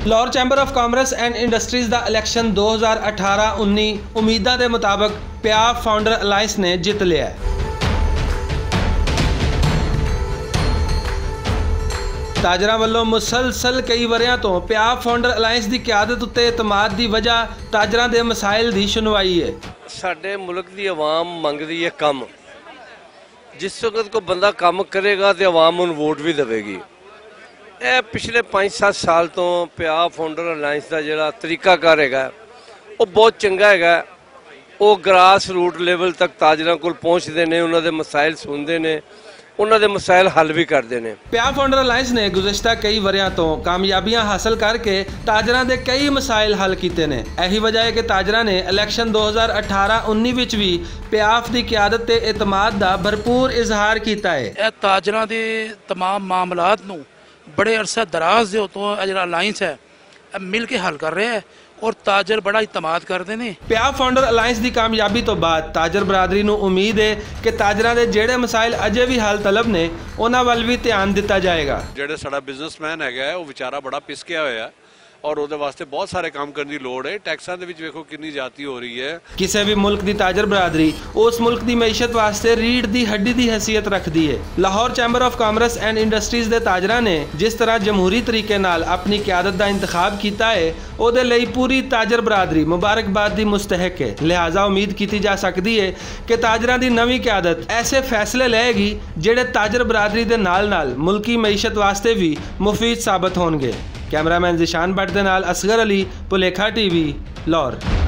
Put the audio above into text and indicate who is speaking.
Speaker 1: Lahore chamber of commerce and industries the election 2018-19 ਉਮੀਦਾਂ ਦੇ ਮੁਤਾਬਕ ਪਿਆਫ ਫਾਊਂਡਰ ਅਲਾਇੰਸ ਨੇ ਜਿੱਤ ਲਿਆ ਹੈ। ਤਾਜਰਾਂ ਵੱਲੋਂ ਮੁਸਲਸਲ ਕਈ ਵਰਿਆਂ ਤੋਂ ਪਿਆਫ ਫਾਊਂਡਰ ਅਲਾਇੰਸ ਦੀ ਕਿਆਦਤ ਉੱਤੇ ਇਤਮਾਦ ਦੀ ਵਜ੍ਹਾ ਤਾਜਰਾਂ ਦੇ ਮਸਾਇਲ ਦੀ ਸੁਣਵਾਈ ਹੈ।
Speaker 2: ਸਾਡੇ ਮੁਲਕ ਦੀ ਆਵਾਮ ਮੰਗਦੀ ਹੈ ਕੰਮ। ਜਿਸ ਵਕਤ ਕੋਈ ਬੰਦਾ ਕੰਮ ਕਰੇਗਾ ਤੇ ਆਵਾਮ ਉਹਨੂੰ ਵੋਟ ਵੀ ਦੇਵੇਗੀ। ਇਹ ਪਿਛਲੇ 5-7 ਸਾਲ ਤੋਂ ਪਿਆਫ ਫਾਊਂਡਰ ਅਲਾਇੰਸ ਦਾ ਜਿਹੜਾ ਤਰੀਕਾਕਾਰ ਹੈਗਾ ਉਹ ਬਹੁਤ ਚੰਗਾ ਹੈਗਾ। ਉਹ ਗ੍ਰਾਸ ਰੂਟ ਲੈਵਲ ਤੱਕ ਤਾਜਰਾਂ ਕੋਲ ਪਹੁੰਚਦੇ ਨੇ, ਉਹਨਾਂ ਦੇ ਮਸਾਇਲ ਸੁਣਦੇ ਨੇ, ਉਹਨਾਂ ਦੇ ਮਸਾਇਲ ਹੱਲ ਵੀ ਕਰਦੇ ਨੇ।
Speaker 1: ਪਿਆਫ ਫਾਊਂਡਰ ਅਲਾਇੰਸ ਨੇ ਗੁਜ਼ਸ਼ਤਾ ਕਈ ਵਰਿਆਂ ਤੋਂ ਕਾਮਯਾਬੀਆਂ ਹਾਸਲ ਕਰਕੇ ਤਾਜਰਾਂ ਦੇ ਕਈ ਮਸਾਇਲ ਹੱਲ ਕੀਤੇ ਨੇ। ਇਹੀ ਵਜ੍ਹਾ ਹੈ ਕਿ ਤਾਜਰਾਂ ਨੇ ਇਲੈਕਸ਼ਨ 2018-19 ਵਿੱਚ ਵੀ ਪਿਆਫ ਦੀ ਕਿਆਦਤ ਤੇ ਇਤਮਾਦ ਦਾ ਭਰਪੂਰ ਇਜ਼ਹਾਰ ਕੀਤਾ ਹੈ।
Speaker 3: ਇਹ ਤਾਜਰਾਂ ਦੇ तमाम ਮਾਮਲਾਤ ਨੂੰ बड़े अरसा दराज दे तो जो अलायंस है मिल के हल कर रहे हैं और ताजर बड़ा इतमाद करते हैं।
Speaker 1: ਪਿਆਫ ਫਾਊਂਡਰ ਅਲਾਇੰਸ ਦੀ ਕਾਮਯਾਬੀ ਤੋਂ ਬਾਅਦ ਤਾਜਰ ਬਰਾਦਰੀ ਨੂੰ ਉਮੀਦ ਹੈ ਕਿ ਤਾਜਰਾਂ ਦੇ ਜਿਹੜੇ ਮਸਾਇਲ ਅਜੇ ਵੀ ਹੱਲ ਤਲਬ ਨੇ ਉਹਨਾਂ ਵੱਲ ਵੀ ਧਿਆਨ ਦਿੱਤਾ ਜਾਏਗਾ।
Speaker 4: ਜਿਹੜੇ ਸਾਡਾ ਬਿਜ਼ਨਸਮੈਨ ਹੈਗਾ ਉਹ ਵਿਚਾਰਾ ਬੜਾ ਪਿਸਕਿਆ ਹੋਇਆ और ਉਹਦੇ ਵਾਸਤੇ ਬਹੁਤ ਸਾਰੇ ਕੰਮ ਕਰਨ ਦੀ ਲੋੜ ਹੈ। ਟੈਕਸਾਂ ਦੇ ਵਿੱਚ ਵੇਖੋ ਕਿੰਨੀ ਜ਼ਿਆਦਤੀ ਹੋ ਰਹੀ ਹੈ।
Speaker 1: ਕਿਸੇ ਵੀ ਮੁਲਕ ਦੀ ਤਾਜਰ ਬਰਾਦਰੀ ਉਸ ਮੁਲਕ ਦੀ ਮਈਸ਼ਤ ਵਾਸਤੇ ਰੀੜ ਦੀ ਹੱਡੀ ਦੀ ਹੈਸੀਅਤ ਰੱਖਦੀ ਹੈ। Lahore chamber of commerce and industries ਦੇ ਤਾਜਰਾਂ ਨੇ ਜਿਸ ਤਰ੍ਹਾਂ ਜਮਹੂਰੀ ਤਰੀਕੇ ਨਾਲ ਆਪਣੀ ਕਿਆਦਤ ਦਾ ਇੰਤਖਾਬ ਕੀਤਾ ਹੈ ਉਹਦੇ ਲਈ ਪੂਰੀ ਤਾਜਰ ਬਰਾਦਰੀ ਮੁਬਾਰਕਬਾਦ ਦੀ ਮੁਸਤਹਿਕ ਹੈ। ਲਿਹਾਜ਼ਾ ਉਮੀਦ ਕੀਤੀ ਜਾ ਸਕਦੀ ਹੈ ਕਿ ਤਾਜਰਾਂ ਦੀ ਨਵੀਂ ਕਿਆਦਤ ਐਸੇ ਫੈਸਲੇ ਲਏਗੀ ਜਿਹੜੇ ਤਾਜਰ ਬਰਾਦਰੀ ਦੇ ਨਾਲ-ਨਾਲ ਮੁਲਕੀ ਮਈਸ਼ਤ ਵਾਸਤੇ ਵੀ ਮੁਫੀਦ ਸਾਬਤ ਹੋਣਗੇ। कैमरामैन जिशान भट्ट दे नाल असगर अली, भुलेखा TV, लाहौर।